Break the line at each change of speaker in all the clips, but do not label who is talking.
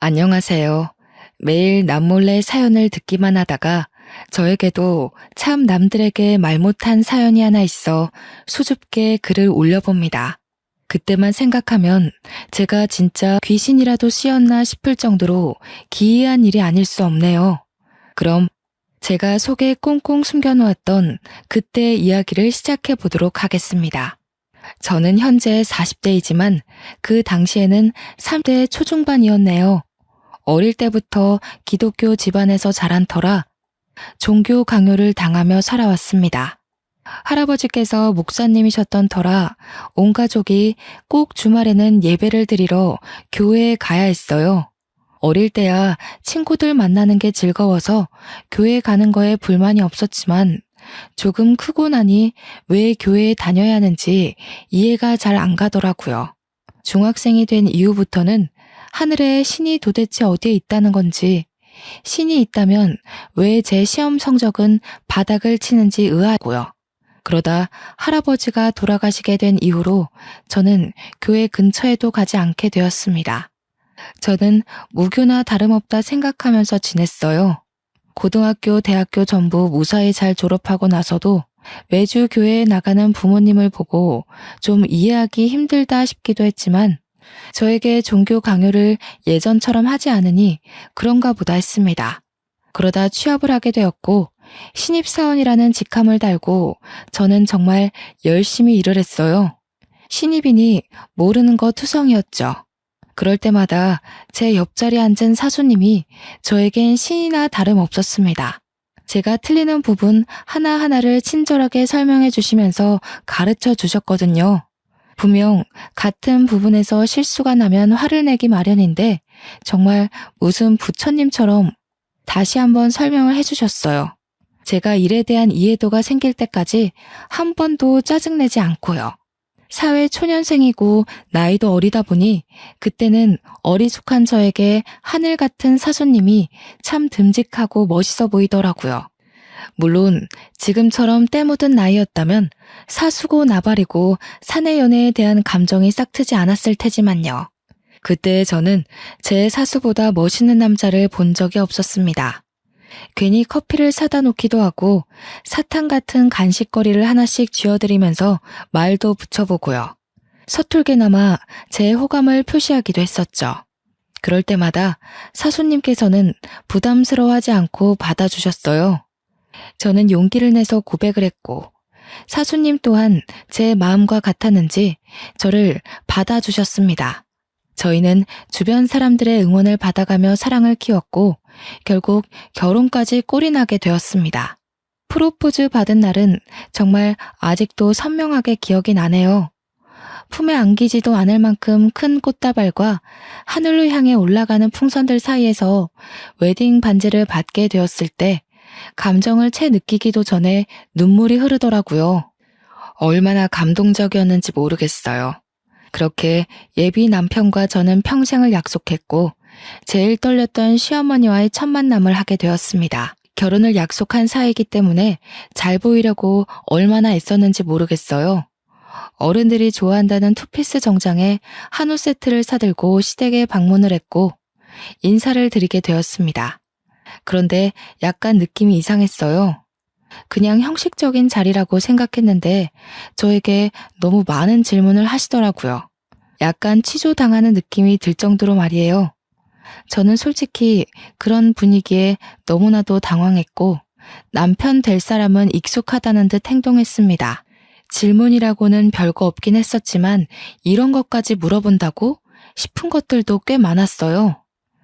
안녕하세요. 매일 남몰래 사연을 듣기만 하다가 저에게도 참 남들에게 말 못한 사연이 하나 있어 수줍게 글을 올려봅니다. 그때만 생각하면 제가 진짜 귀신이라도 씌었나 싶을 정도로 기이한 일이 아닐 수 없네요. 그럼 제가 속에 꽁꽁 숨겨놓았던 그때 이야기를 시작해 보도록 하겠습니다. 저는 현재 40대이지만 그 당시에는 30대 초중반이었네요. 어릴 때부터 기독교 집안에서 자란 터라 종교 강요를 당하며 살아왔습니다. 할아버지께서 목사님이셨던 터라 온 가족이 꼭 주말에는 예배를 드리러 교회에 가야 했어요. 어릴 때야 친구들 만나는 게 즐거워서 교회 가는 거에 불만이 없었지만 조금 크고 나니 왜 교회에 다녀야 하는지 이해가 잘 안 가더라고요. 중학생이 된 이후부터는 하늘에 신이 도대체 어디에 있다는 건지, 신이 있다면 왜 제 시험 성적은 바닥을 치는지 의아하고요. 그러다 할아버지가 돌아가시게 된 이후로 저는 교회 근처에도 가지 않게 되었습니다. 저는 무교나 다름없다 생각하면서 지냈어요. 고등학교, 대학교 전부 무사히 잘 졸업하고 나서도 매주 교회에 나가는 부모님을 보고 좀 이해하기 힘들다 싶기도 했지만 저에게 종교 강요를 예전처럼 하지 않으니 그런가 보다 했습니다. 그러다 취업을 하게 되었고 신입사원이라는 직함을 달고 저는 정말 열심히 일을 했어요. 신입이니 모르는 거 투성이었죠. 그럴 때마다 제 옆자리에 앉은 사수님이 저에겐 신이나 다름없었습니다. 제가 틀리는 부분 하나하나를 친절하게 설명해 주시면서 가르쳐 주셨거든요. 분명 같은 부분에서 실수가 나면 화를 내기 마련인데 정말 무슨 부처님처럼 다시 한번 설명을 해주셨어요. 제가 일에 대한 이해도가 생길 때까지 한 번도 짜증내지 않고요. 사회 초년생이고 나이도 어리다 보니 그때는 어리숙한 저에게 하늘 같은 사수님이 참 듬직하고 멋있어 보이더라고요. 물론 지금처럼 때 묻은 나이였다면 사수고 나발이고 사내 연애에 대한 감정이 싹트지 않았을 테지만요. 그때 저는 제 사수보다 멋있는 남자를 본 적이 없었습니다. 괜히 커피를 사다 놓기도 하고 사탕 같은 간식거리를 하나씩 쥐어드리면서 말도 붙여보고요. 서툴게나마 제 호감을 표시하기도 했었죠. 그럴 때마다 사수님께서는 부담스러워하지 않고 받아주셨어요. 저는 용기를 내서 고백을 했고 사수님 또한 제 마음과 같았는지 저를 받아주셨습니다. 저희는 주변 사람들의 응원을 받아가며 사랑을 키웠고 결국 결혼까지 꼴이 나게 되었습니다. 프로포즈 받은 날은 정말 아직도 선명하게 기억이 나네요. 품에 안기지도 않을 만큼 큰 꽃다발과 하늘로 향해 올라가는 풍선들 사이에서 웨딩 반지를 받게 되었을 때 감정을 채 느끼기도 전에 눈물이 흐르더라고요. 얼마나 감동적이었는지 모르겠어요. 그렇게 예비 남편과 저는 평생을 약속했고 제일 떨렸던 시어머니와의 첫 만남을 하게 되었습니다. 결혼을 약속한 사이이기 때문에 잘 보이려고 얼마나 애썼는지 모르겠어요. 어른들이 좋아한다는 투피스 정장에 한우 세트를 사들고 시댁에 방문을 했고 인사를 드리게 되었습니다. 그런데 약간 느낌이 이상했어요. 그냥 형식적인 자리라고 생각했는데 저에게 너무 많은 질문을 하시더라고요. 약간 취조당하는 느낌이 들 정도로 말이에요. 저는 솔직히 그런 분위기에 너무나도 당황했고 남편 될 사람은 익숙하다는 듯 행동했습니다. 질문이라고는 별거 없긴 했었지만 이런 것까지 물어본다고 싶은 것들도 꽤 많았어요.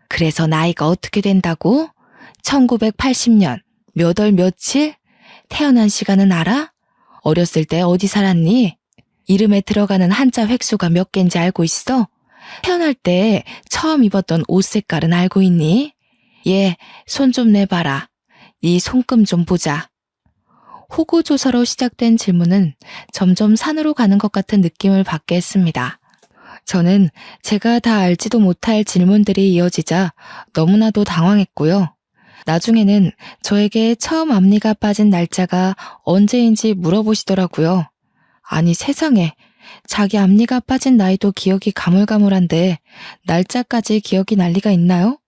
그래서 나이가 어떻게 된다고? 1980년 몇 월 며칠? 태어난 시간은 알아? 어렸을 때 어디 살았니? 이름에 들어가는 한자 획수가 몇 개인지 알고 있어? 태어날 때 처음 입었던 옷 색깔은 알고 있니? 얘, 손 좀 내봐라. 네 손금 좀 보자. 호구조사로 시작된 질문은 점점 산으로 가는 것 같은 느낌을 받게 했습니다. 저는 제가 다 알지도 못할 질문들이 이어지자 너무나도 당황했고요. 나중에는 저에게 처음 앞니가 빠진 날짜가 언제인지 물어보시더라고요. 아니 세상에, 자기 앞니가 빠진 나이도 기억이 가물가물한데 날짜까지 기억이 날 리가 있나요?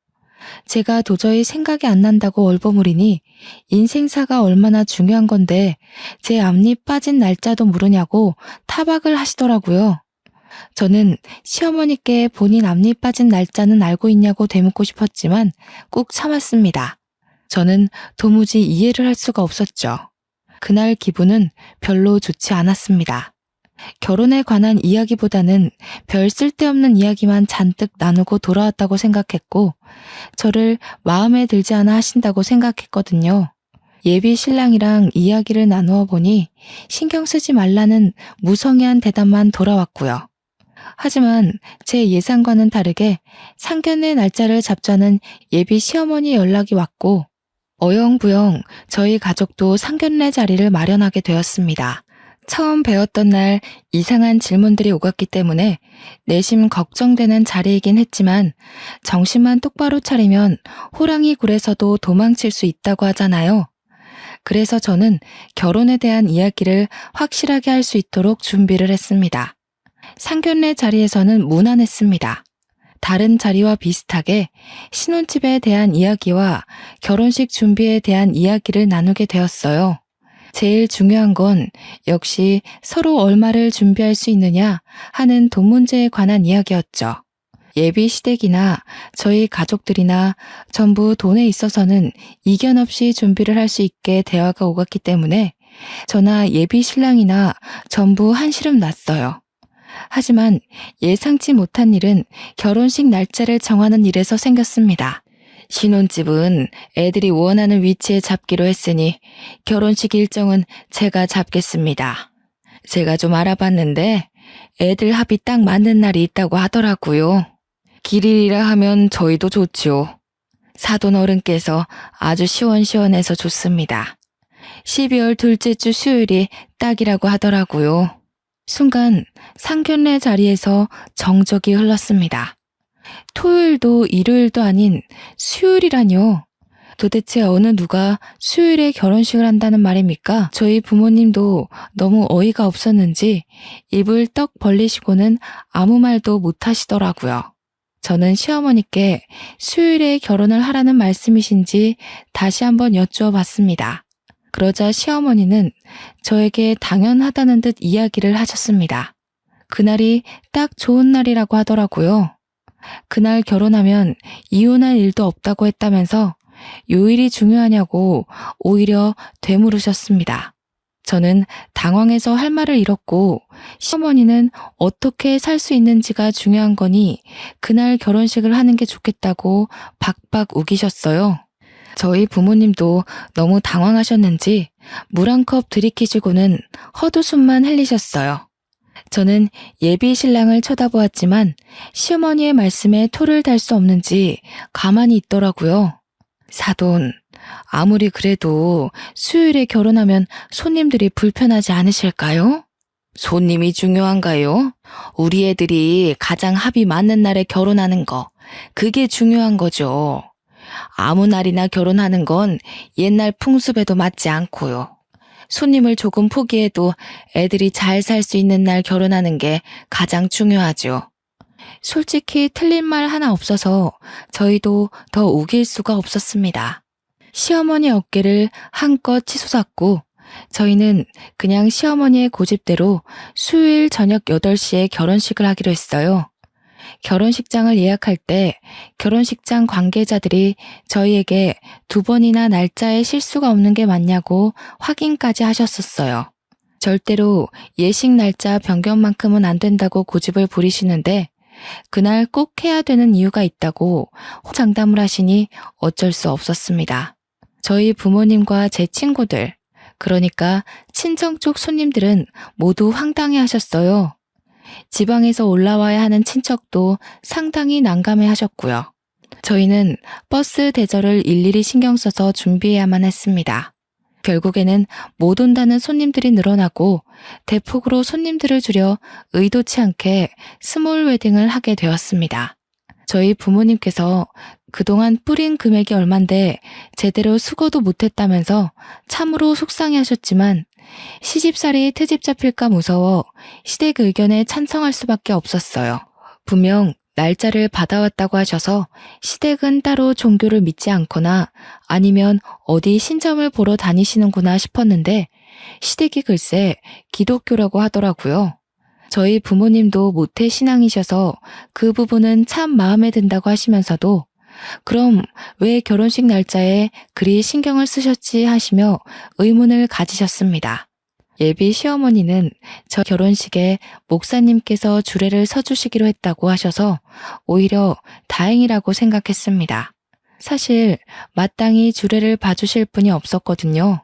제가 도저히 생각이 안 난다고 얼버무리니 인생사가 얼마나 중요한 건데 제 앞니 빠진 날짜도 모르냐고 타박을 하시더라고요. 저는 시어머니께 본인 앞니 빠진 날짜는 알고 있냐고 되묻고 싶었지만 꾹 참았습니다. 저는 도무지 이해를 할 수가 없었죠. 그날 기분은 별로 좋지 않았습니다. 결혼에 관한 이야기보다는 별 쓸데없는 이야기만 잔뜩 나누고 돌아왔다고 생각했고 저를 마음에 들지 않아 하신다고 생각했거든요. 예비 신랑이랑 이야기를 나누어 보니 신경 쓰지 말라는 무성의한 대답만 돌아왔고요. 하지만 제 예상과는 다르게 상견례 날짜를 잡자는 예비 시어머니 연락이 왔고 어영부영 저희 가족도 상견례 자리를 마련하게 되었습니다. 처음 배웠던 날 이상한 질문들이 오갔기 때문에 내심 걱정되는 자리이긴 했지만 정신만 똑바로 차리면 호랑이 굴에서도 도망칠 수 있다고 하잖아요. 그래서 저는 결혼에 대한 이야기를 확실하게 할 수 있도록 준비를 했습니다. 상견례 자리에서는 무난했습니다. 다른 자리와 비슷하게 신혼집에 대한 이야기와 결혼식 준비에 대한 이야기를 나누게 되었어요. 제일 중요한 건 역시 서로 얼마를 준비할 수 있느냐 하는 돈 문제에 관한 이야기였죠. 예비 시댁이나 저희 가족들이나 전부 돈에 있어서는 이견 없이 준비를 할 수 있게 대화가 오갔기 때문에 저나 예비 신랑이나 전부 한시름 났어요. 하지만 예상치 못한 일은 결혼식 날짜를 정하는 일에서 생겼습니다. 신혼집은 애들이 원하는 위치에 잡기로 했으니 결혼식 일정은 제가 잡겠습니다. 제가 좀 알아봤는데 애들 합이 딱 맞는 날이 있다고 하더라고요. 길일이라 하면 저희도 좋지요. 사돈 어른께서 아주 시원시원해서 좋습니다. 12월 둘째 주 수요일이 딱이라고 하더라고요. 순간 상견례 자리에서 정적이 흘렀습니다. 토요일도 일요일도 아닌 수요일이라뇨. 도대체 어느 누가 수요일에 결혼식을 한다는 말입니까? 저희 부모님도 너무 어이가 없었는지 입을 떡 벌리시고는 아무 말도 못 하시더라고요. 저는 시어머니께 수요일에 결혼을 하라는 말씀이신지 다시 한번 여쭈어 봤습니다. 그러자 시어머니는 저에게 당연하다는 듯 이야기를 하셨습니다. 그날이 딱 좋은 날이라고 하더라고요. 그날 결혼하면 이혼할 일도 없다고 했다면서 요일이 중요하냐고 오히려 되물으셨습니다. 저는 당황해서 할 말을 잃었고 시어머니는 어떻게 살 수 있는지가 중요한 거니 그날 결혼식을 하는 게 좋겠다고 박박 우기셨어요. 저희 부모님도 너무 당황하셨는지 물 한 컵 들이키시고는 헛웃음만 흘리셨어요. 저는 예비 신랑을 쳐다보았지만 시어머니의 말씀에 토를 달 수 없는지 가만히 있더라고요. 사돈, 아무리 그래도 수요일에 결혼하면 손님들이 불편하지 않으실까요? 손님이 중요한가요? 우리 애들이 가장 합이 맞는 날에 결혼하는 거, 그게 중요한 거죠. 아무 날이나 결혼하는 건 옛날 풍습에도 맞지 않고요. 손님을 조금 포기해도 애들이 잘 살 수 있는 날 결혼하는 게 가장 중요하죠. 솔직히 틀린 말 하나 없어서 저희도 더 우길 수가 없었습니다. 시어머니 어깨를 한껏 치솟았고 저희는 그냥 시어머니의 고집대로 수요일 저녁 8시에 결혼식을 하기로 했어요. 결혼식장을 예약할 때 결혼식장 관계자들이 저희에게 2번이나 날짜에 실수가 없는 게 맞냐고 확인까지 하셨었어요. 절대로 예식 날짜 변경만큼은 안 된다고 고집을 부리시는데 그날 꼭 해야 되는 이유가 있다고 장담을 하시니 어쩔 수 없었습니다. 저희 부모님과 제 친구들, 그러니까 친정 쪽 손님들은 모두 황당해 하셨어요. 지방에서 올라와야 하는 친척도 상당히 난감해 하셨고요. 저희는 버스 대절을 일일이 신경 써서 준비해야만 했습니다. 결국에는 못 온다는 손님들이 늘어나고 대폭으로 손님들을 줄여 의도치 않게 스몰 웨딩을 하게 되었습니다. 저희 부모님께서 그동안 뿌린 금액이 얼만데 제대로 수고도 못했다면서 참으로 속상해 하셨지만 시집살이 트집 잡힐까 무서워 시댁 의견에 찬성할 수밖에 없었어요. 분명 날짜를 받아왔다고 하셔서 시댁은 따로 종교를 믿지 않거나 아니면 어디 신점을 보러 다니시는구나 싶었는데 시댁이 글쎄 기독교라고 하더라고요. 저희 부모님도 모태 신앙이셔서 그 부분은 참 마음에 든다고 하시면서도 그럼 왜 결혼식 날짜에 그리 신경을 쓰셨지 하시며 의문을 가지셨습니다. 예비 시어머니는 저 결혼식에 목사님께서 주례를 서주시기로 했다고 하셔서 오히려 다행이라고 생각했습니다. 사실 마땅히 주례를 봐주실 분이 없었거든요.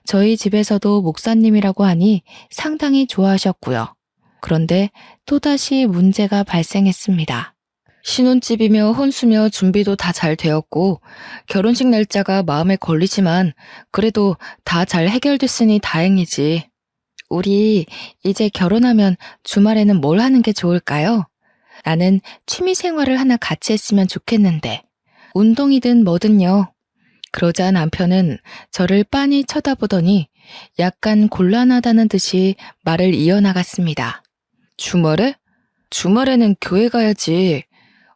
저희 집에서도 목사님이라고 하니 상당히 좋아하셨고요. 그런데 또다시 문제가 발생했습니다. 신혼집이며 혼수며 준비도 다 잘 되었고 결혼식 날짜가 마음에 걸리지만 그래도 다 잘 해결됐으니 다행이지. 우리 이제 결혼하면 주말에는 뭘 하는 게 좋을까요? 나는 취미 생활을 하나 같이 했으면 좋겠는데 운동이든 뭐든요. 그러자 남편은 저를 빤히 쳐다보더니 약간 곤란하다는 듯이 말을 이어나갔습니다. 주말에? 주말에는 교회 가야지.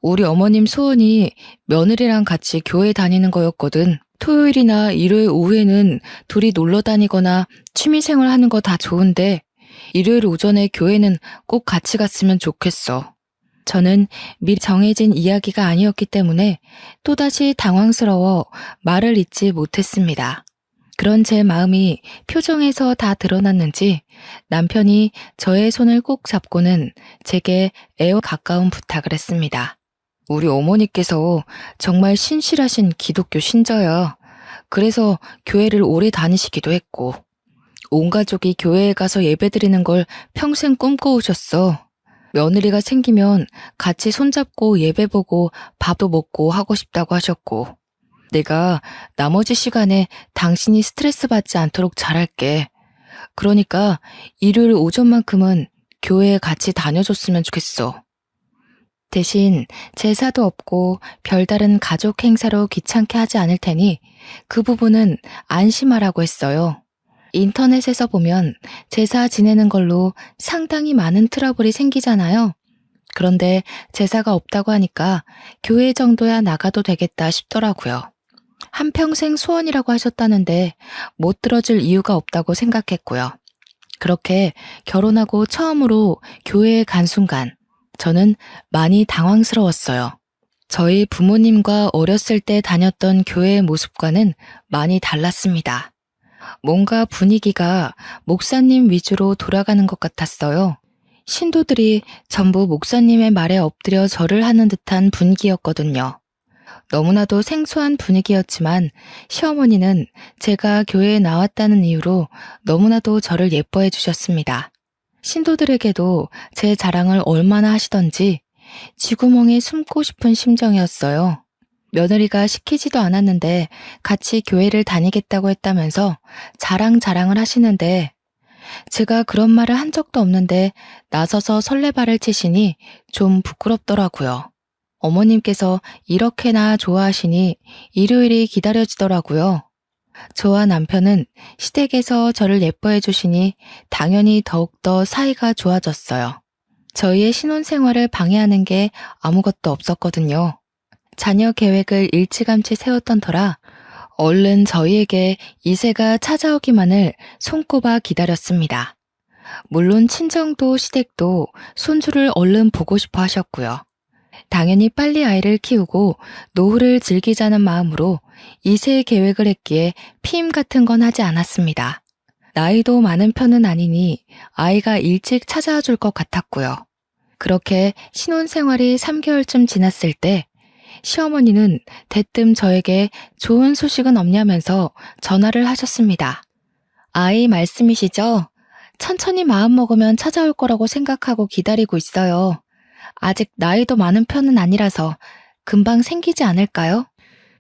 우리 어머님 소원이 며느리랑 같이 교회 다니는 거였거든. 토요일이나 일요일 오후에는 둘이 놀러 다니거나 취미생활 하는 거 다 좋은데 일요일 오전에 교회는 꼭 같이 갔으면 좋겠어. 저는 미리 정해진 이야기가 아니었기 때문에 또다시 당황스러워 말을 잇지 못했습니다. 그런 제 마음이 표정에서 다 드러났는지 남편이 저의 손을 꼭 잡고는 제게 애와 가까운 부탁을 했습니다. 우리 어머니께서 정말 신실하신 기독교 신자야. 그래서 교회를 오래 다니시기도 했고 온 가족이 교회에 가서 예배드리는 걸 평생 꿈꿔오셨어. 며느리가 생기면 같이 손잡고 예배 보고 밥도 먹고 하고 싶다고 하셨고 내가 나머지 시간에 당신이 스트레스 받지 않도록 잘할게. 그러니까 일요일 오전만큼은 교회에 같이 다녀줬으면 좋겠어. 대신 제사도 없고 별다른 가족 행사로 귀찮게 하지 않을 테니 그 부분은 안심하라고 했어요. 인터넷에서 보면 제사 지내는 걸로 상당히 많은 트러블이 생기잖아요. 그런데 제사가 없다고 하니까 교회 정도야 나가도 되겠다 싶더라고요. 한평생 소원이라고 하셨다는데 못 들어줄 이유가 없다고 생각했고요. 그렇게 결혼하고 처음으로 교회에 간 순간 저는 많이 당황스러웠어요. 저희 부모님과 어렸을 때 다녔던 교회의 모습과는 많이 달랐습니다. 뭔가 분위기가 목사님 위주로 돌아가는 것 같았어요. 신도들이 전부 목사님의 말에 엎드려 절을 하는 듯한 분위기였거든요. 너무나도 생소한 분위기였지만 시어머니는 제가 교회에 나왔다는 이유로 너무나도 저를 예뻐해 주셨습니다. 신도들에게도 제 자랑을 얼마나 하시던지 쥐구멍에 숨고 싶은 심정이었어요. 며느리가 시키지도 않았는데 같이 교회를 다니겠다고 했다면서 자랑을 하시는데 제가 그런 말을 한 적도 없는데 나서서 설레발을 치시니 좀 부끄럽더라고요. 어머님께서 이렇게나 좋아하시니 일요일이 기다려지더라고요. 저와 남편은 시댁에서 저를 예뻐해 주시니 당연히 더욱더 사이가 좋아졌어요. 저희의 신혼생활을 방해하는 게 아무것도 없었거든요. 자녀 계획을 일찌감치 세웠던 터라 얼른 저희에게 이세가 찾아오기만을 손꼽아 기다렸습니다. 물론 친정도 시댁도 손주를 얼른 보고 싶어 하셨고요. 당연히 빨리 아이를 키우고 노후를 즐기자는 마음으로 이세 계획을 했기에 피임 같은 건 하지 않았습니다. 나이도 많은 편은 아니니 아이가 일찍 찾아와 줄 것 같았고요. 그렇게 신혼생활이 3개월쯤 지났을 때 시어머니는 대뜸 저에게 좋은 소식은 없냐면서 전화를 하셨습니다. 아이 말씀이시죠? 천천히 마음 먹으면 찾아올 거라고 생각하고 기다리고 있어요. 아직 나이도 많은 편은 아니라서 금방 생기지 않을까요?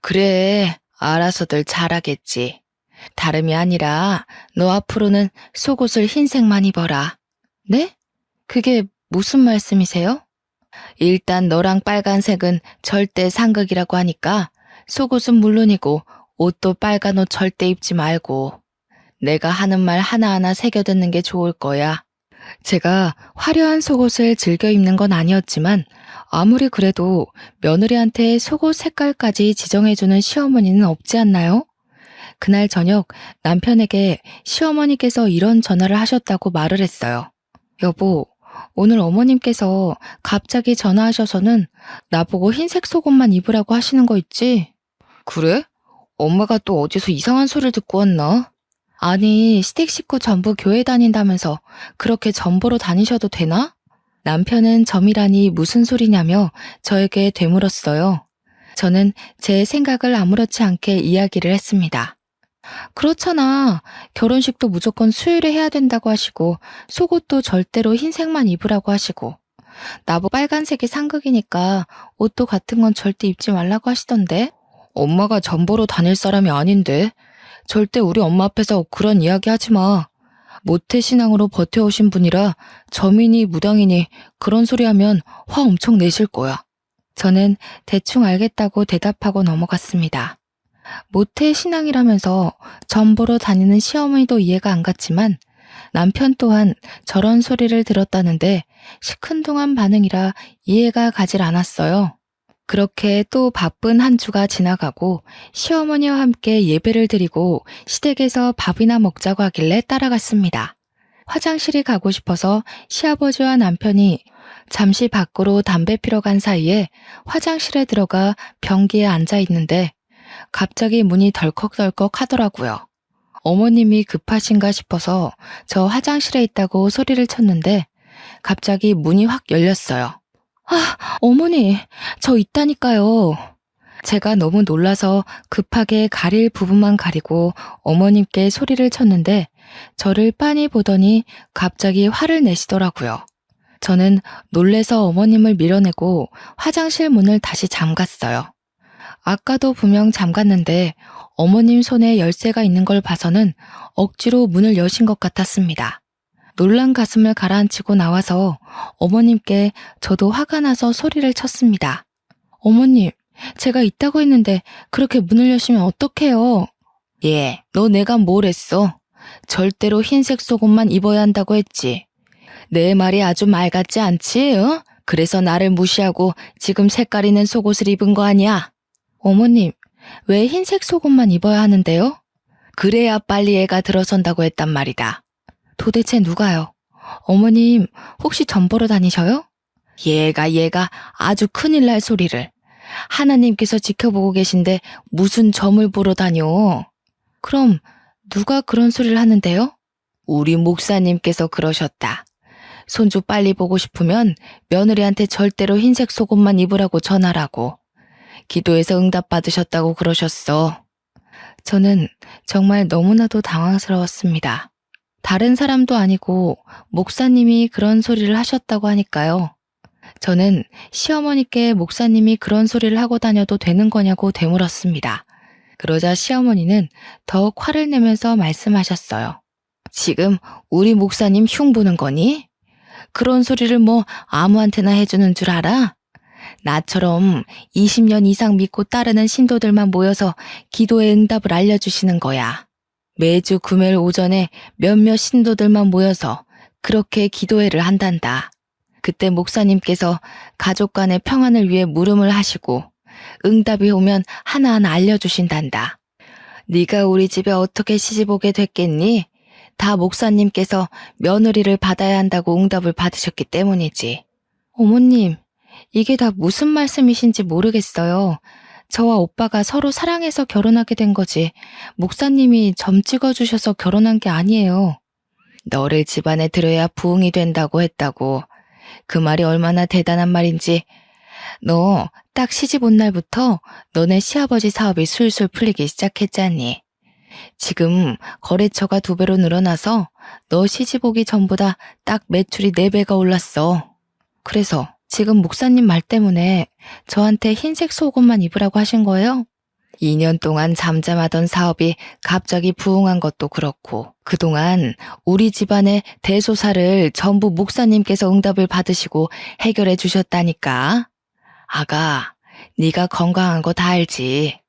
그래, 알아서들 잘하겠지. 다름이 아니라 너 앞으로는 속옷을 흰색만 입어라. 네? 그게 무슨 말씀이세요? 일단 너랑 빨간색은 절대 상극이라고 하니까 속옷은 물론이고 옷도 빨간 옷 절대 입지 말고. 내가 하는 말 하나하나 새겨듣는 게 좋을 거야. 제가 화려한 속옷을 즐겨 입는 건 아니었지만 아무리 그래도 며느리한테 속옷 색깔까지 지정해주는 시어머니는 없지 않나요? 그날 저녁 남편에게 시어머니께서 이런 전화를 하셨다고 말을 했어요. 여보, 오늘 어머님께서 갑자기 전화하셔서는 나보고 흰색 속옷만 입으라고 하시는 거 있지? 그래? 엄마가 또 어디서 이상한 소리를 듣고 왔나? 아니, 시댁 식구 전부 교회 다닌다면서 그렇게 전보로 다니셔도 되나? 남편은 점이라니 무슨 소리냐며 저에게 되물었어요. 저는 제 생각을 아무렇지 않게 이야기를 했습니다. 그렇잖아. 결혼식도 무조건 수요일에 해야 된다고 하시고 속옷도 절대로 흰색만 입으라고 하시고 나보고 빨간색이 상극이니까 옷도 같은 건 절대 입지 말라고 하시던데? 엄마가 전보로 다닐 사람이 아닌데 절대 우리 엄마 앞에서 그런 이야기 하지 마. 모태신앙으로 버텨오신 분이라 점이니 무당이니 그런 소리 하면 화 엄청 내실 거야. 저는 대충 알겠다고 대답하고 넘어갔습니다. 모태신앙이라면서 점 보러 다니는 시어머니도 이해가 안 갔지만 남편 또한 저런 소리를 들었다는데 시큰둥한 반응이라 이해가 가질 않았어요. 그렇게 또 바쁜 한 주가 지나가고 시어머니와 함께 예배를 드리고 시댁에서 밥이나 먹자고 하길래 따라갔습니다. 화장실이 가고 싶어서 시아버지와 남편이 잠시 밖으로 담배 피러 간 사이에 화장실에 들어가 변기에 앉아 있는데 갑자기 문이 덜컥덜컥 하더라고요. 어머님이 급하신가 싶어서 저 화장실에 있다고 소리를 쳤는데 갑자기 문이 확 열렸어요. 아, 어머니, 저 있다니까요. 제가 너무 놀라서 급하게 가릴 부분만 가리고 어머님께 소리를 쳤는데 저를 빤히 보더니 갑자기 화를 내시더라고요. 저는 놀래서 어머님을 밀어내고 화장실 문을 다시 잠갔어요. 아까도 분명 잠갔는데 어머님 손에 열쇠가 있는 걸 봐서는 억지로 문을 여신 것 같았습니다. 놀란 가슴을 가라앉히고 나와서 어머님께 저도 화가 나서 소리를 쳤습니다. 어머님, 제가 있다고 했는데 그렇게 문을 여시면 어떡해요? 예, 너 내가 뭘 했어? 절대로 흰색 속옷만 입어야 한다고 했지. 내 말이 아주 말 같지 않지? 어? 그래서 나를 무시하고 지금 색깔 있는 속옷을 입은 거 아니야? 어머님, 왜 흰색 속옷만 입어야 하는데요? 그래야 빨리 애가 들어선다고 했단 말이다. 도대체 누가요? 어머님, 혹시 점 보러 다니셔요? 얘가 아주 큰일 날 소리를. 하나님께서 지켜보고 계신데 무슨 점을 보러 다녀? 그럼 누가 그런 소리를 하는데요? 우리 목사님께서 그러셨다. 손주 빨리 보고 싶으면 며느리한테 절대로 흰색 속옷만 입으라고 전하라고. 기도해서 응답받으셨다고 그러셨어. 저는 정말 너무나도 당황스러웠습니다. 다른 사람도 아니고 목사님이 그런 소리를 하셨다고 하니까요. 저는 시어머니께 목사님이 그런 소리를 하고 다녀도 되는 거냐고 되물었습니다. 그러자 시어머니는 더욱 화를 내면서 말씀하셨어요. 지금 우리 목사님 흉보는 거니? 그런 소리를 뭐 아무한테나 해주는 줄 알아? 나처럼 20년 이상 믿고 따르는 신도들만 모여서 기도의 응답을 알려주시는 거야. 매주 금요일 오전에 몇몇 신도들만 모여서 그렇게 기도회를 한단다. 그때 목사님께서 가족 간의 평안을 위해 물음을 하시고 응답이 오면 하나하나 알려주신단다. 네가 우리 집에 어떻게 시집 오게 됐겠니? 다 목사님께서 며느리를 받아야 한다고 응답을 받으셨기 때문이지. 어머님, 이게 다 무슨 말씀이신지 모르겠어요. 저와 오빠가 서로 사랑해서 결혼하게 된 거지 목사님이 점 찍어주셔서 결혼한 게 아니에요. 너를 집안에 들여야 부흥이 된다고 했다고. 그 말이 얼마나 대단한 말인지. 너 딱 시집 온 날부터 너네 시아버지 사업이 술술 풀리기 시작했잖니. 지금 거래처가 2배로 늘어나서 너 시집 오기 전보다 딱 매출이 4배가 올랐어. 그래서 지금 목사님 말 때문에 저한테 흰색 속옷만 입으라고 하신 거예요? 2년 동안 잠잠하던 사업이 갑자기 부흥한 것도 그렇고 그동안 우리 집안의 대소사를 전부 목사님께서 응답을 받으시고 해결해 주셨다니까. 아가, 네가 건강한 거 다 알지.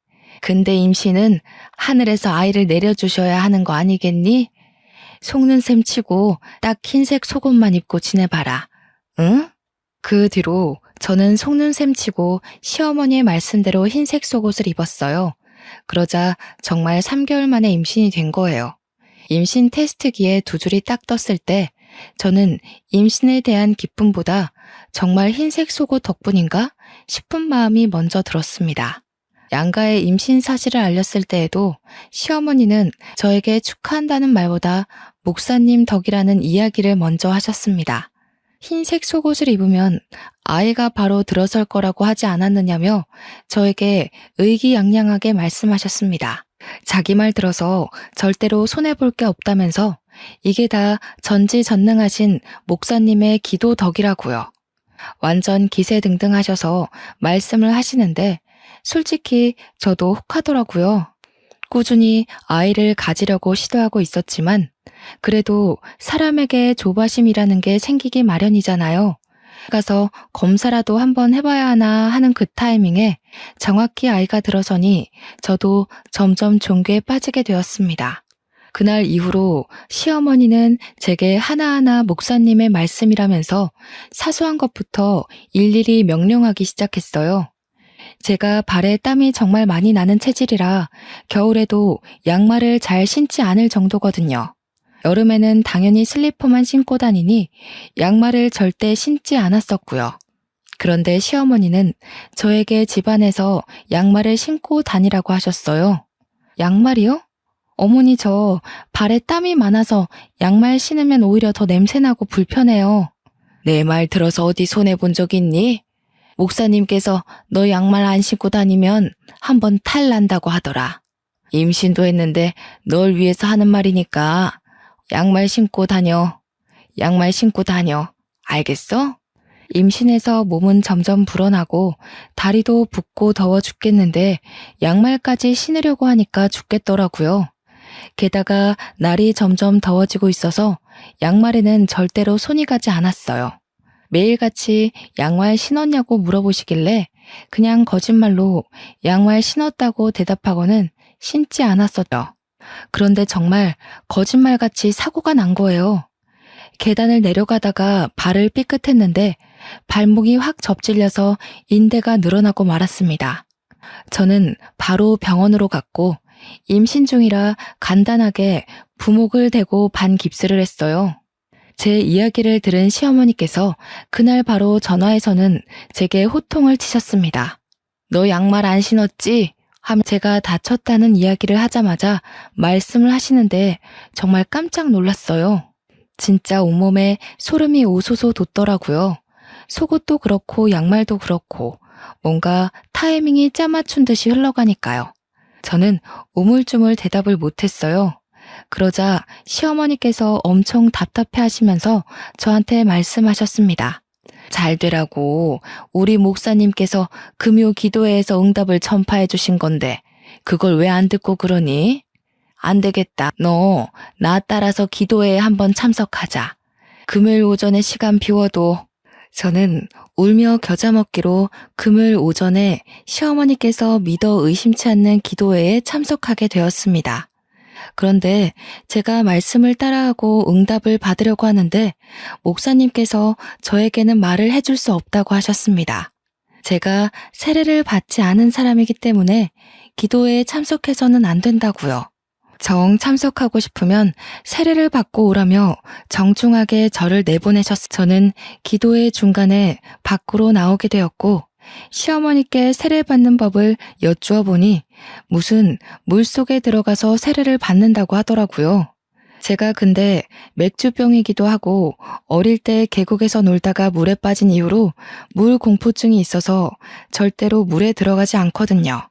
근데 임신은 하늘에서 아이를 내려주셔야 하는 거 아니겠니? 속는 셈 치고 딱 흰색 속옷만 입고 지내봐라. 응? 그 뒤로 저는 속는 셈 치고 시어머니의 말씀대로 흰색 속옷을 입었어요. 그러자 정말 3개월 만에 임신이 된 거예요. 임신 테스트기에 두 줄이 딱 떴을 때 저는 임신에 대한 기쁨보다 정말 흰색 속옷 덕분인가 싶은 마음이 먼저 들었습니다. 양가의 임신 사실을 알렸을 때에도 시어머니는 저에게 축하한다는 말보다 목사님 덕이라는 이야기를 먼저 하셨습니다. 흰색 속옷을 입으면 아이가 바로 들어설 거라고 하지 않았느냐며 저에게 의기양양하게 말씀하셨습니다. 자기 말 들어서 절대로 손해볼 게 없다면서 이게 다 전지전능하신 목사님의 기도 덕이라고요. 완전 기세등등하셔서 말씀을 하시는데 솔직히 저도 혹하더라고요. 꾸준히 아이를 가지려고 시도하고 있었지만 그래도 사람에게 조바심이라는 게 생기기 마련이잖아요. 가서 검사라도 한번 해봐야 하나 하는 그 타이밍에 정확히 아이가 들어서니 저도 점점 종교에 빠지게 되었습니다. 그날 이후로 시어머니는 제게 하나하나 목사님의 말씀이라면서 사소한 것부터 일일이 명령하기 시작했어요. 제가 발에 땀이 정말 많이 나는 체질이라 겨울에도 양말을 잘 신지 않을 정도거든요. 여름에는 당연히 슬리퍼만 신고 다니니 양말을 절대 신지 않았었고요. 그런데 시어머니는 저에게 집안에서 양말을 신고 다니라고 하셨어요. 양말이요? 어머니 저 발에 땀이 많아서 양말 신으면 오히려 더 냄새나고 불편해요. 내 말 들어서 어디 손해본 적 있니? 목사님께서 너 양말 안 신고 다니면 한번 탈 난다고 하더라. 임신도 했는데 널 위해서 하는 말이니까 양말 신고 다녀. 양말 신고 다녀. 알겠어? 임신해서 몸은 점점 불어나고 다리도 붓고 더워 죽겠는데 양말까지 신으려고 하니까 죽겠더라고요. 게다가 날이 점점 더워지고 있어서 양말에는 절대로 손이 가지 않았어요. 매일같이 양말 신었냐고 물어보시길래 그냥 거짓말로 양말 신었다고 대답하고는 신지 않았었죠. 그런데 정말 거짓말같이 사고가 난 거예요. 계단을 내려가다가 발을 삐끗했는데 발목이 확 접질려서 인대가 늘어나고 말았습니다. 저는 바로 병원으로 갔고 임신 중이라 간단하게 부목을 대고 반깁스를 했어요. 제 이야기를 들은 시어머니께서 그날 바로 전화해서는 제게 호통을 치셨습니다. 너 양말 안 신었지? 하며 제가 다쳤다는 이야기를 하자마자 말씀을 하시는데 정말 깜짝 놀랐어요. 진짜 온몸에 소름이 오소소 돋더라고요. 속옷도 그렇고 양말도 그렇고 뭔가 타이밍이 짜맞춘 듯이 흘러가니까요. 저는 우물쭈물 대답을 못했어요. 그러자 시어머니께서 엄청 답답해 하시면서 저한테 말씀하셨습니다. 잘 되라고 우리 목사님께서 금요 기도회에서 응답을 전파해 주신 건데 그걸 왜 안 듣고 그러니? 안 되겠다. 너 나 따라서 기도회에 한번 참석하자. 금요일 오전에 시간 비워도. 저는 울며 겨자 먹기로 금요일 오전에 시어머니께서 믿어 의심치 않는 기도회에 참석하게 되었습니다. 그런데 제가 말씀을 따라하고 응답을 받으려고 하는데 목사님께서 저에게는 말을 해줄 수 없다고 하셨습니다. 제가 세례를 받지 않은 사람이기 때문에 기도회에 참석해서는 안 된다고요. 정 참석하고 싶으면 세례를 받고 오라며 정중하게 저를 내보내셨을 저는 기도회 중간에 밖으로 나오게 되었고 시어머니께 세례받는 법을 여쭈어 보니 무슨 물속에 들어가서 세례를 받는다고 하더라고요. 제가 근데 맥주병이기도 하고 어릴 때 계곡에서 놀다가 물에 빠진 이후로 물 공포증이 있어서 절대로 물에 들어가지 않거든요.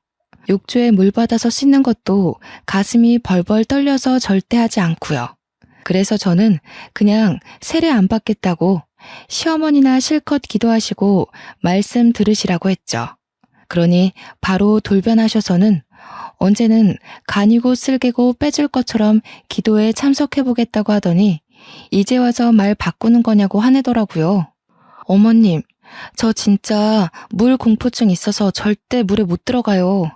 욕조에 물 받아서 씻는 것도 가슴이 벌벌 떨려서 절대 하지 않고요. 그래서 저는 그냥 세례 안 받겠다고 시어머니나 실컷 기도하시고 말씀 들으시라고 했죠. 그러니 바로 돌변하셔서는 언제는 간이고 쓸개고 빼줄 것처럼 기도에 참석해보겠다고 하더니 이제 와서 말 바꾸는 거냐고 화내더라고요. 어머님, 저 진짜 물 공포증 있어서 절대 물에 못 들어가요.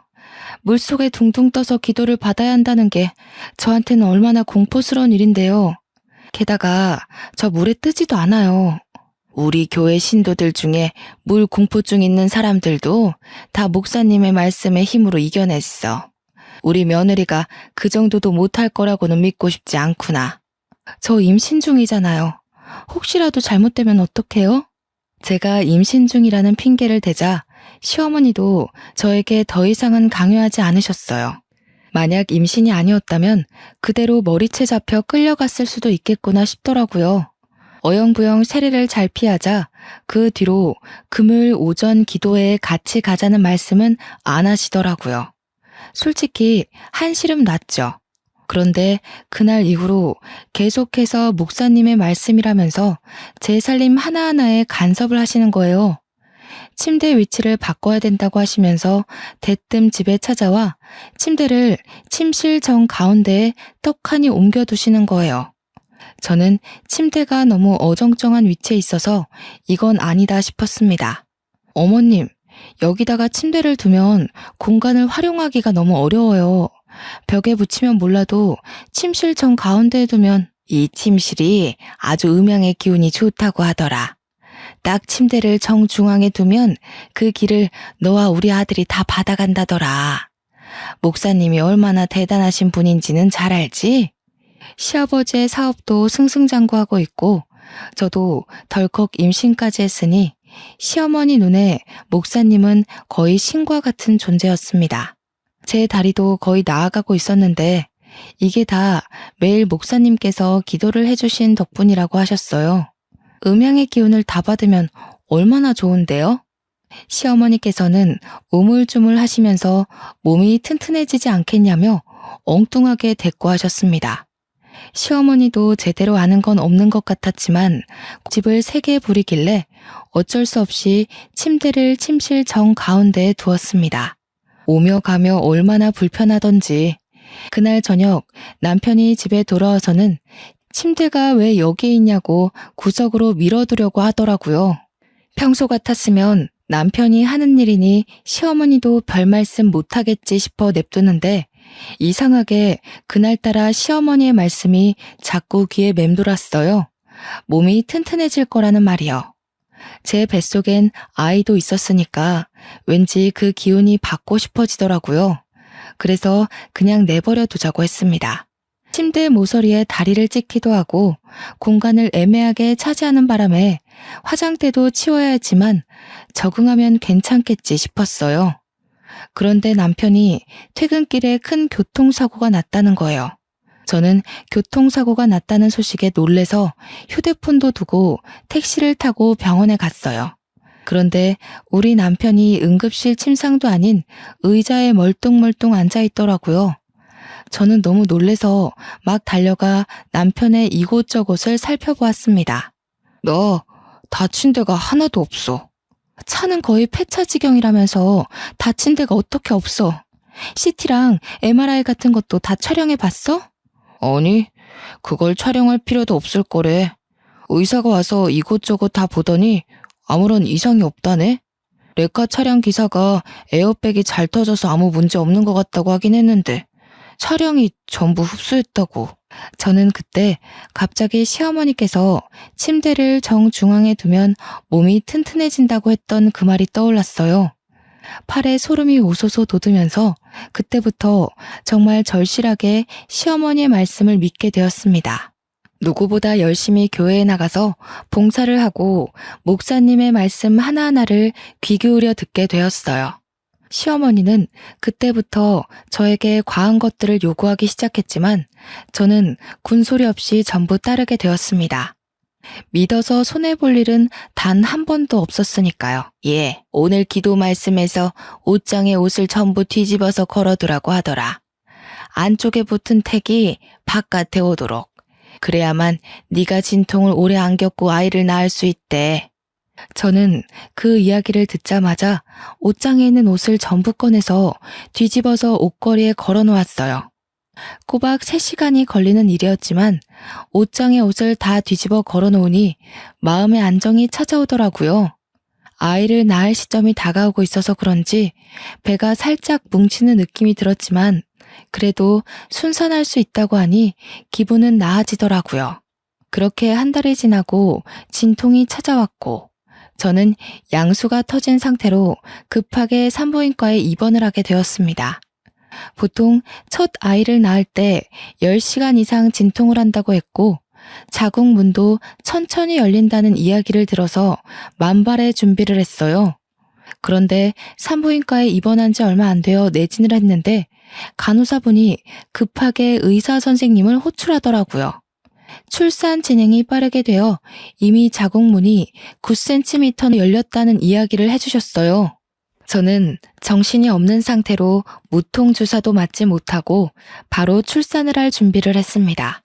물속에 둥둥 떠서 기도를 받아야 한다는 게 저한테는 얼마나 공포스러운 일인데요. 게다가 저 물에 뜨지도 않아요. 우리 교회 신도들 중에 물 공포증 있는 사람들도 다 목사님의 말씀의 힘으로 이겨냈어. 우리 며느리가 그 정도도 못할 거라고는 믿고 싶지 않구나. 저 임신 중이잖아요. 혹시라도 잘못되면 어떡해요? 제가 임신 중이라는 핑계를 대자 시어머니도 저에게 더 이상은 강요하지 않으셨어요. 만약 임신이 아니었다면 그대로 머리채 잡혀 끌려갔을 수도 있겠구나 싶더라고요. 어영부영 세례를 잘 피하자 그 뒤로 금요일 오전 기도회에 같이 가자는 말씀은 안 하시더라고요. 솔직히 한시름 났죠. 그런데 그날 이후로 계속해서 목사님의 말씀이라면서 제 살림 하나하나에 간섭을 하시는 거예요. 침대 위치를 바꿔야 된다고 하시면서 대뜸 집에 찾아와 침대를 침실 정 가운데에 떡하니 옮겨두시는 거예요. 저는 침대가 너무 어정쩡한 위치에 있어서 이건 아니다 싶었습니다. 어머님, 여기다가 침대를 두면 공간을 활용하기가 너무 어려워요. 벽에 붙이면 몰라도 침실 정 가운데에 두면 이 침실이 아주 음양의 기운이 좋다고 하더라. 딱 침대를 정중앙에 두면 그 길을 너와 우리 아들이 다 받아간다더라. 목사님이 얼마나 대단하신 분인지는 잘 알지? 시아버지의 사업도 승승장구하고 있고 저도 덜컥 임신까지 했으니 시어머니 눈에 목사님은 거의 신과 같은 존재였습니다. 제 다리도 거의 나아가고 있었는데 이게 다 매일 목사님께서 기도를 해주신 덕분이라고 하셨어요. 음양의 기운을 다 받으면 얼마나 좋은데요? 시어머니께서는 우물쭈물 하시면서 몸이 튼튼해지지 않겠냐며 엉뚱하게 대꾸하셨습니다. 시어머니도 제대로 아는 건 없는 것 같았지만 집을 3개 부리길래 어쩔 수 없이 침대를 침실 정 가운데에 두었습니다. 오며 가며 얼마나 불편하던지 그날 저녁 남편이 집에 돌아와서는 침대가 왜 여기에 있냐고 구석으로 밀어두려고 하더라고요. 평소 같았으면 남편이 하는 일이니 시어머니도 별 말씀 못하겠지 싶어 냅두는데 이상하게 그날따라 시어머니의 말씀이 자꾸 귀에 맴돌았어요. 몸이 튼튼해질 거라는 말이요. 제 뱃속엔 아이도 있었으니까 왠지 그 기운이 받고 싶어지더라고요. 그래서 그냥 내버려 두자고 했습니다. 침대 모서리에 다리를 찍기도 하고 공간을 애매하게 차지하는 바람에 화장대도 치워야 했지만 적응하면 괜찮겠지 싶었어요. 그런데 남편이 퇴근길에 큰 교통사고가 났다는 거예요. 저는 교통사고가 났다는 소식에 놀래서 휴대폰도 두고 택시를 타고 병원에 갔어요. 그런데 우리 남편이 응급실 침상도 아닌 의자에 멀뚱멀뚱 앉아 있더라고요. 저는 너무 놀래서 막 달려가 남편의 이곳저곳을 살펴보았습니다. 너 다친 데가 하나도 없어. 차는 거의 폐차 지경이라면서 다친 데가 어떻게 없어. CT랑 MRI 같은 것도 다 촬영해 봤어? 아니, 그걸 촬영할 필요도 없을 거래. 의사가 와서 이곳저곳 다 보더니 아무런 이상이 없다네. 레카 차량 기사가 에어백이 잘 터져서 아무 문제 없는 것 같다고 하긴 했는데 차량이 전부 흡수했다고. 저는 그때 갑자기 시어머니께서 침대를 정중앙에 두면 몸이 튼튼해진다고 했던 그 말이 떠올랐어요. 팔에 소름이 오소소 돋으면서 그때부터 정말 절실하게 시어머니의 말씀을 믿게 되었습니다. 누구보다 열심히 교회에 나가서 봉사를 하고 목사님의 말씀 하나하나를 귀 기울여 듣게 되었어요. 시어머니는 그때부터 저에게 과한 것들을 요구하기 시작했지만 저는 군소리 없이 전부 따르게 되었습니다. 믿어서 손해볼 일은 단 한 번도 없었으니까요. 예, 오늘 기도 말씀에서 옷장에 옷을 전부 뒤집어서 걸어두라고 하더라. 안쪽에 붙은 택이 바깥에 오도록. 그래야만 네가 진통을 오래 안 겪고 아이를 낳을 수 있대. 저는 그 이야기를 듣자마자 옷장에 있는 옷을 전부 꺼내서 뒤집어서 옷걸이에 걸어놓았어요. 꼬박 3시간이 걸리는 일이었지만 옷장에 옷을 다 뒤집어 걸어놓으니 마음의 안정이 찾아오더라고요. 아이를 낳을 시점이 다가오고 있어서 그런지 배가 살짝 뭉치는 느낌이 들었지만 그래도 순산할 수 있다고 하니 기분은 나아지더라고요. 그렇게 한 달이 지나고 진통이 찾아왔고 저는 양수가 터진 상태로 급하게 산부인과에 입원을 하게 되었습니다. 보통 첫 아이를 낳을 때 10시간 이상 진통을 한다고 했고 자궁 문도 천천히 열린다는 이야기를 들어서 만발의 준비를 했어요. 그런데 산부인과에 입원한 지 얼마 안 되어 내진을 했는데 간호사분이 급하게 의사 선생님을 호출하더라고요. 출산 진행이 빠르게 되어 이미 자궁문이 9cm 열렸다는 이야기를 해주셨어요. 저는 정신이 없는 상태로 무통 주사도 맞지 못하고 바로 출산을 할 준비를 했습니다.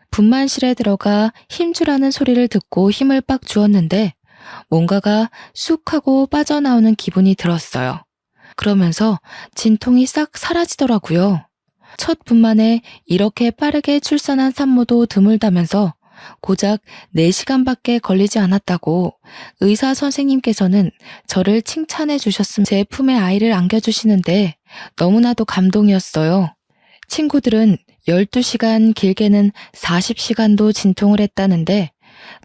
분만실에 들어가 힘주라는 소리를 듣고 힘을 빡 주었는데 뭔가가 쑥 하고 빠져나오는 기분이 들었어요. 그러면서 진통이 싹 사라지더라고요. 첫 분만에 이렇게 빠르게 출산한 산모도 드물다면서 고작 4시간밖에 걸리지 않았다고 의사 선생님께서는 저를 칭찬해 주셨음. 제 품에 아이를 안겨주시는데 너무나도 감동이었어요. 친구들은 12시간, 길게는 40시간도 진통을 했다는데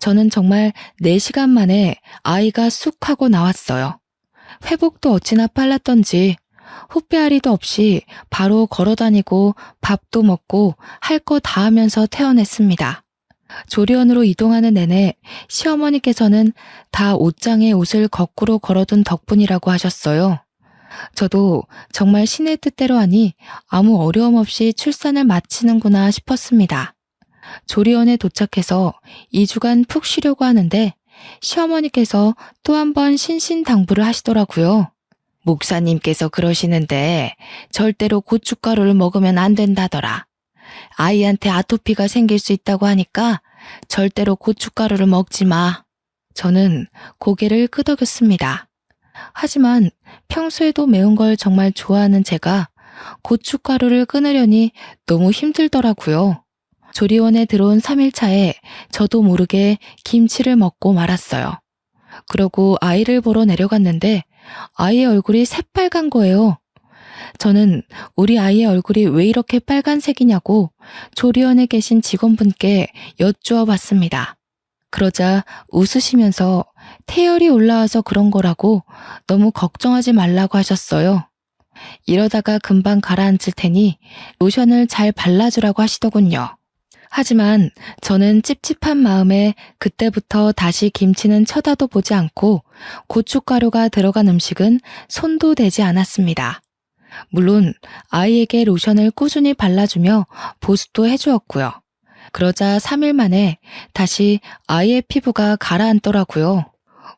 저는 정말 4시간 만에 아이가 쑥 하고 나왔어요. 회복도 어찌나 빨랐던지 후배아리도 없이 바로 걸어다니고 밥도 먹고 할 거 다 하면서 퇴원했습니다. 조리원으로 이동하는 내내 시어머니께서는 다 옷장에 옷을 거꾸로 걸어둔 덕분이라고 하셨어요. 저도 정말 신의 뜻대로 하니 아무 어려움 없이 출산을 마치는구나 싶었습니다. 조리원에 도착해서 2주간 푹 쉬려고 하는데 시어머니께서 또 한 번 신신당부를 하시더라고요. 목사님께서 그러시는데 절대로 고춧가루를 먹으면 안 된다더라. 아이한테 아토피가 생길 수 있다고 하니까 절대로 고춧가루를 먹지 마. 저는 고개를 끄덕였습니다. 하지만 평소에도 매운 걸 정말 좋아하는 제가 고춧가루를 끊으려니 너무 힘들더라고요. 조리원에 들어온 3일차에 저도 모르게 김치를 먹고 말았어요. 그러고 아이를 보러 내려갔는데 아이의 얼굴이 새빨간 거예요. 저는 우리 아이의 얼굴이 왜 이렇게 빨간색이냐고 조리원에 계신 직원분께 여쭈어 봤습니다. 그러자 웃으시면서 태열이 올라와서 그런 거라고 너무 걱정하지 말라고 하셨어요. 이러다가 금방 가라앉을 테니 로션을 잘 발라주라고 하시더군요. 하지만 저는 찝찝한 마음에 그때부터 다시 김치는 쳐다도 보지 않고 고춧가루가 들어간 음식은 손도 대지 않았습니다. 물론 아이에게 로션을 꾸준히 발라주며 보습도 해주었고요. 그러자 3일 만에 다시 아이의 피부가 가라앉더라고요.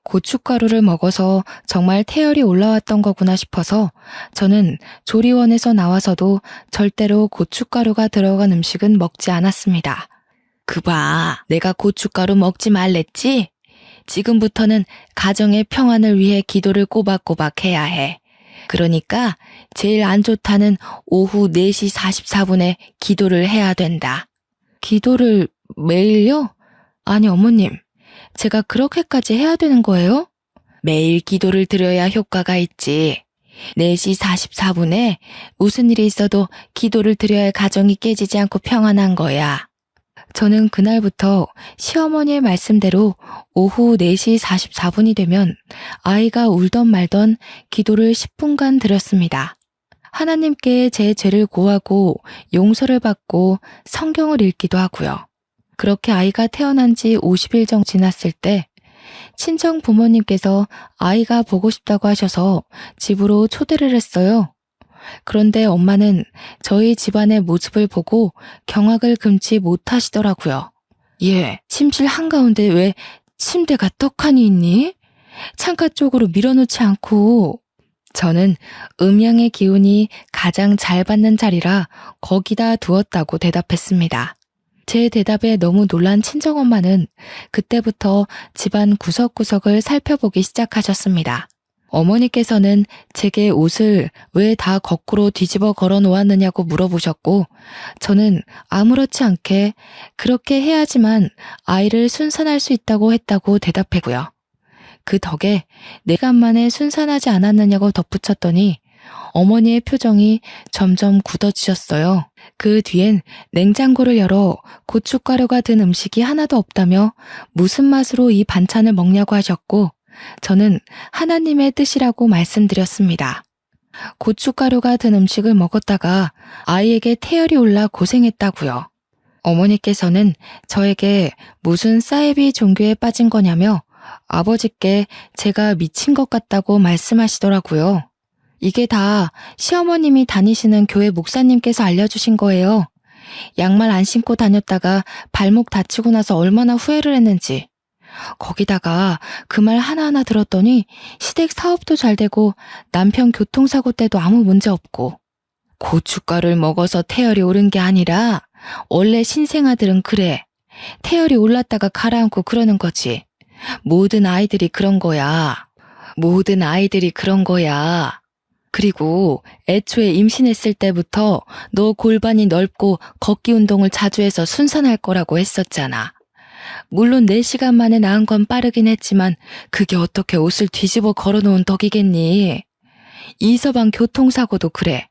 고춧가루를 먹어서 정말 태열이 올라왔던 거구나 싶어서 저는 조리원에서 나와서도 절대로 고춧가루가 들어간 음식은 먹지 않았습니다. 그봐, 내가 고춧가루 먹지 말랬지? 지금부터는 가정의 평안을 위해 기도를 꼬박꼬박 해야 해. 그러니까 제일 안 좋다는 오후 4시 44분에 기도를 해야 된다. 기도를 매일요? 아니 어머님, 제가 그렇게까지 해야 되는 거예요? 매일 기도를 드려야 효과가 있지. 4시 44분에 무슨 일이 있어도 기도를 드려야 가정이 깨지지 않고 평안한 거야. 저는 그날부터 시어머니의 말씀대로 오후 4시 44분이 되면 아이가 울던 말던 기도를 10분간 드렸습니다. 하나님께 제 죄를 고하고 용서를 받고 성경을 읽기도 하고요. 그렇게 아이가 태어난 지 50일 정도 지났을 때 친정 부모님께서 아이가 보고 싶다고 하셔서 집으로 초대를 했어요. 그런데 엄마는 저희 집안의 모습을 보고 경악을 금치 못하시더라고요. 얘, 침실 한가운데 왜 침대가 떡하니 있니? 창가 쪽으로 밀어놓지 않고. 저는 음양의 기운이 가장 잘 받는 자리라 거기다 두었다고 대답했습니다. 제 대답에 너무 놀란 친정엄마는 그때부터 집안 구석구석을 살펴보기 시작하셨습니다. 어머니께서는 제게 옷을 왜 다 거꾸로 뒤집어 걸어 놓았느냐고 물어보셨고 저는 아무렇지 않게 그렇게 해야지만 아이를 순산할 수 있다고 했다고 대답했고요. 그 덕에 4시간 만에 순산하지 않았느냐고 덧붙였더니 어머니의 표정이 점점 굳어지셨어요. 그 뒤엔 냉장고를 열어 고춧가루가 든 음식이 하나도 없다며 무슨 맛으로 이 반찬을 먹냐고 하셨고 저는 하나님의 뜻이라고 말씀드렸습니다. 고춧가루가 든 음식을 먹었다가 아이에게 태열이 올라 고생했다고요. 어머니께서는 저에게 무슨 사이비 종교에 빠진 거냐며 아버지께 제가 미친 것 같다고 말씀하시더라고요. 이게 다 시어머님이 다니시는 교회 목사님께서 알려주신 거예요. 양말 안 신고 다녔다가 발목 다치고 나서 얼마나 후회를 했는지. 거기다가 그 말 하나하나 들었더니 시댁 사업도 잘 되고 남편 교통사고 때도 아무 문제 없고. 고춧가루를 먹어서 태열이 오른 게 아니라 원래 신생아들은 그래. 태열이 올랐다가 가라앉고 그러는 거지. 모든 아이들이 그런 거야. 모든 아이들이 그런 거야. 그리고 애초에 임신했을 때부터 너 골반이 넓고 걷기 운동을 자주 해서 순산할 거라고 했었잖아. 물론 4시간 만에 낳은 건 빠르긴 했지만 그게 어떻게 옷을 뒤집어 걸어놓은 덕이겠니? 이서방 교통사고도 그래.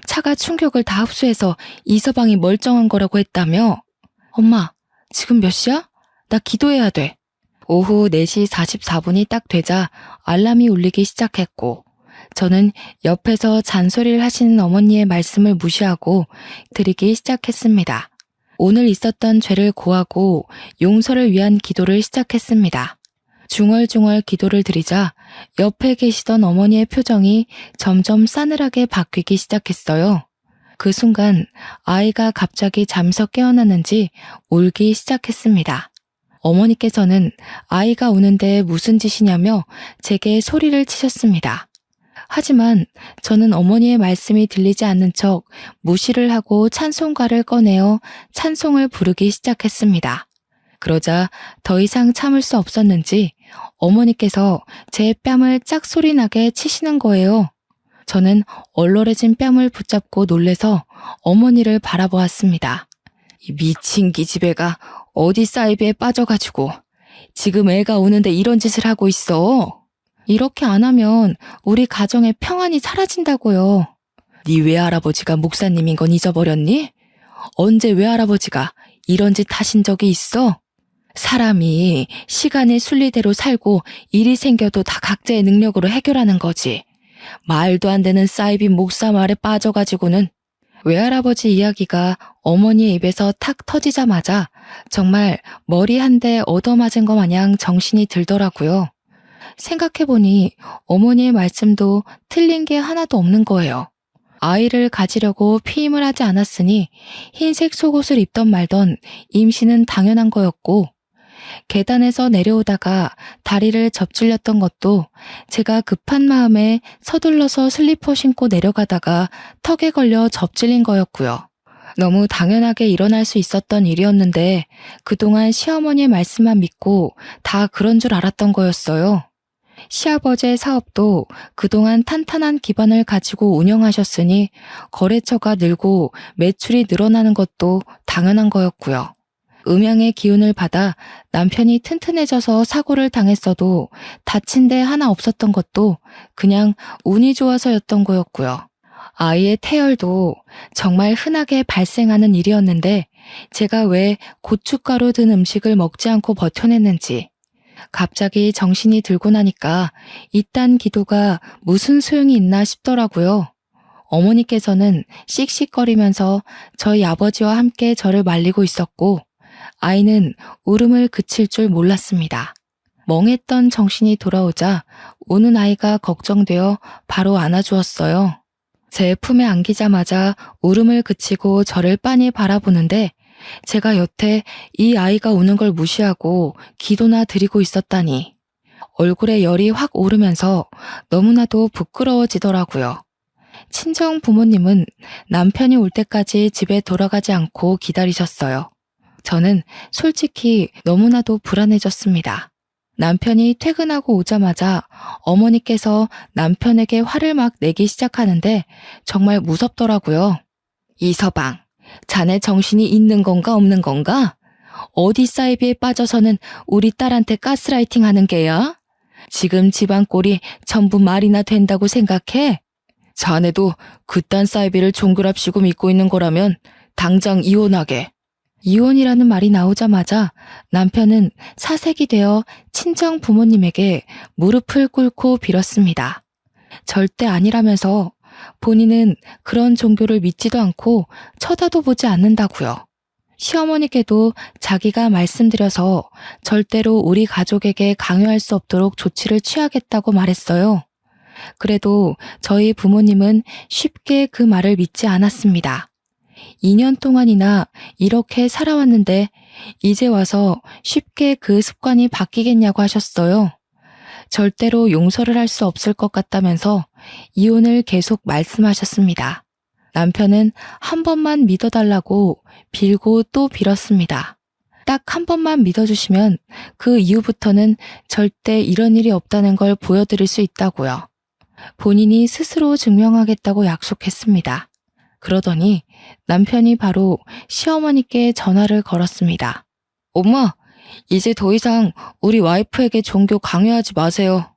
차가 충격을 다 흡수해서 이서방이 멀쩡한 거라고 했다며? 엄마, 지금 몇 시야? 나 기도해야 돼. 오후 4시 44분이 딱 되자 알람이 울리기 시작했고 저는 옆에서 잔소리를 하시는 어머니의 말씀을 무시하고 드리기 시작했습니다. 오늘 있었던 죄를 고하고 용서를 위한 기도를 시작했습니다. 중얼중얼 기도를 드리자 옆에 계시던 어머니의 표정이 점점 싸늘하게 바뀌기 시작했어요. 그 순간 아이가 갑자기 잠에서 깨어났는지 울기 시작했습니다. 어머니께서는 아이가 우는데 무슨 짓이냐며 제게 소리를 치셨습니다. 하지만 저는 어머니의 말씀이 들리지 않는 척 무시를 하고 찬송가를 꺼내어 찬송을 부르기 시작했습니다. 그러자 더 이상 참을 수 없었는지 어머니께서 제 뺨을 짝소리나게 치시는 거예요. 저는 얼얼해진 뺨을 붙잡고 놀래서 어머니를 바라보았습니다. 이 미친 기집애가 어디 사이비에 빠져가지고 지금 애가 우는데 이런 짓을 하고 있어. 이렇게 안 하면 우리 가정의 평안이 사라진다고요. 네 외할아버지가 목사님인 건 잊어버렸니? 언제 외할아버지가 이런 짓 하신 적이 있어? 사람이 시간의 순리대로 살고 일이 생겨도 다 각자의 능력으로 해결하는 거지. 말도 안 되는 사이비 목사 말에 빠져가지고는. 외할아버지 이야기가 어머니의 입에서 탁 터지자마자 정말 머리 한 대 얻어맞은 것 마냥 정신이 들더라고요. 생각해보니 어머니의 말씀도 틀린 게 하나도 없는 거예요. 아이를 가지려고 피임을 하지 않았으니 흰색 속옷을 입던 말던 임신은 당연한 거였고 계단에서 내려오다가 다리를 접질렸던 것도 제가 급한 마음에 서둘러서 슬리퍼 신고 내려가다가 턱에 걸려 접질린 거였고요. 너무 당연하게 일어날 수 있었던 일이었는데 그동안 시어머니의 말씀만 믿고 다 그런 줄 알았던 거였어요. 시아버지의 사업도 그동안 탄탄한 기반을 가지고 운영하셨으니 거래처가 늘고 매출이 늘어나는 것도 당연한 거였고요. 음양의 기운을 받아 남편이 튼튼해져서 사고를 당했어도 다친 데 하나 없었던 것도 그냥 운이 좋아서였던 거였고요. 아이의 태열도 정말 흔하게 발생하는 일이었는데 제가 왜 고춧가루 든 음식을 먹지 않고 버텨냈는지 갑자기 정신이 들고 나니까 이딴 기도가 무슨 소용이 있나 싶더라고요. 어머니께서는 씩씩거리면서 저희 아버지와 함께 저를 말리고 있었고 아이는 울음을 그칠 줄 몰랐습니다. 멍했던 정신이 돌아오자 우는 아이가 걱정되어 바로 안아주었어요. 제 품에 안기자마자 울음을 그치고 저를 빤히 바라보는데 제가 여태 이 아이가 우는 걸 무시하고 기도나 드리고 있었다니 얼굴에 열이 확 오르면서 너무나도 부끄러워지더라고요. 친정 부모님은 남편이 올 때까지 집에 돌아가지 않고 기다리셨어요. 저는 솔직히 너무나도 불안해졌습니다. 남편이 퇴근하고 오자마자 어머니께서 남편에게 화를 막 내기 시작하는데 정말 무섭더라고요. 이서방, 자네 정신이 있는 건가 없는 건가? 어디 사이비에 빠져서는 우리 딸한테 가스라이팅 하는 게야? 지금 집안 꼴이 전부 말이나 된다고 생각해? 자네도 그딴 사이비를 종교랍시고 믿고 있는 거라면 당장 이혼하게. 이혼이라는 말이 나오자마자 남편은 사색이 되어 친정 부모님에게 무릎을 꿇고 빌었습니다. 절대 아니라면서 본인은 그런 종교를 믿지도 않고 쳐다도 보지 않는다고요. 시어머니께도 자기가 말씀드려서 절대로 우리 가족에게 강요할 수 없도록 조치를 취하겠다고 말했어요. 그래도 저희 부모님은 쉽게 그 말을 믿지 않았습니다. 2년 동안이나 이렇게 살아왔는데 이제 와서 쉽게 그 습관이 바뀌겠냐고 하셨어요. 절대로 용서를 할 수 없을 것 같다면서 이혼을 계속 말씀하셨습니다. 남편은 한 번만 믿어달라고 빌고 또 빌었습니다. 딱 한 번만 믿어주시면 그 이후부터는 절대 이런 일이 없다는 걸 보여드릴 수 있다고요. 본인이 스스로 증명하겠다고 약속했습니다. 그러더니 남편이 바로 시어머니께 전화를 걸었습니다. 엄마, 이제 더 이상 우리 와이프에게 종교 강요하지 마세요.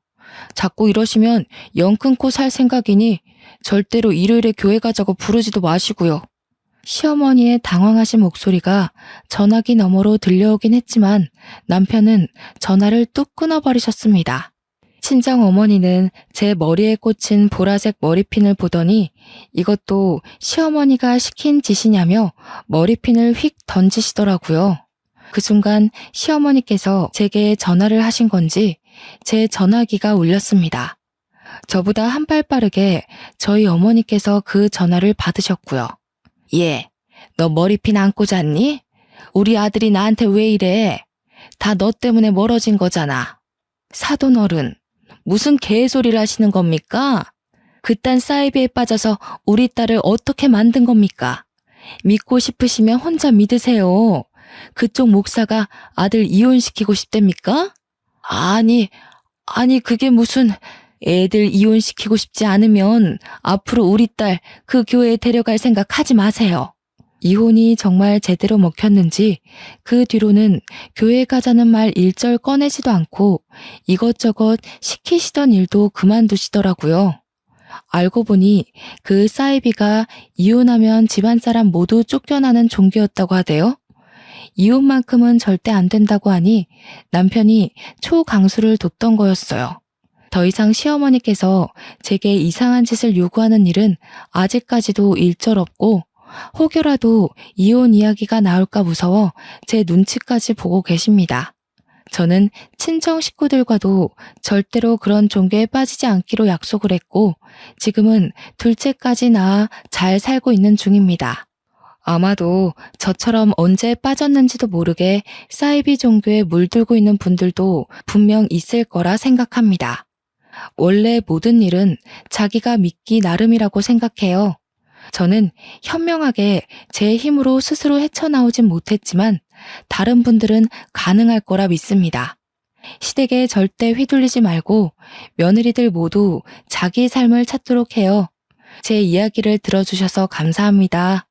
자꾸 이러시면 영 끊고 살 생각이니 절대로 일요일에 교회 가자고 부르지도 마시고요. 시어머니의 당황하신 목소리가 전화기 너머로 들려오긴 했지만 남편은 전화를 뚝 끊어버리셨습니다. 친정 어머니는 제 머리에 꽂힌 보라색 머리핀을 보더니 이것도 시어머니가 시킨 짓이냐며 머리핀을 휙 던지시더라고요. 그 순간 시어머니께서 제게 전화를 하신 건지 제 전화기가 울렸습니다. 저보다 한 발 빠르게 저희 어머니께서 그 전화를 받으셨고요. 예, 너 머리핀 안 꽂았니? 우리 아들이 나한테 왜 이래? 다 너 때문에 멀어진 거잖아. 사돈 어른, 무슨 개소리를 하시는 겁니까? 그딴 사이비에 빠져서 우리 딸을 어떻게 만든 겁니까? 믿고 싶으시면 혼자 믿으세요. 그쪽 목사가 아들 이혼시키고 싶답니까? 아니 그게 무슨... 애들 이혼시키고 싶지 않으면 앞으로 우리 딸 그 교회에 데려갈 생각 하지 마세요. 이혼이 정말 제대로 먹혔는지 그 뒤로는 교회 가자는 말 일절 꺼내지도 않고 이것저것 시키시던 일도 그만두시더라고요. 알고 보니 그 사이비가 이혼하면 집안 사람 모두 쫓겨나는 종교였다고 하대요. 이혼만큼은 절대 안 된다고 하니 남편이 초강수를 뒀던 거였어요. 더 이상 시어머니께서 제게 이상한 짓을 요구하는 일은 아직까지도 일절 없고 혹여라도 이혼 이야기가 나올까 무서워 제 눈치까지 보고 계십니다. 저는 친정 식구들과도 절대로 그런 종교에 빠지지 않기로 약속을 했고 지금은 둘째까지 낳아 잘 살고 있는 중입니다. 아마도 저처럼 언제 빠졌는지도 모르게 사이비 종교에 물들고 있는 분들도 분명 있을 거라 생각합니다. 원래 모든 일은 자기가 믿기 나름이라고 생각해요. 저는 현명하게 제 힘으로 스스로 헤쳐나오진 못했지만 다른 분들은 가능할 거라 믿습니다. 시댁에 절대 휘둘리지 말고 며느리들 모두 자기 삶을 찾도록 해요. 제 이야기를 들어주셔서 감사합니다.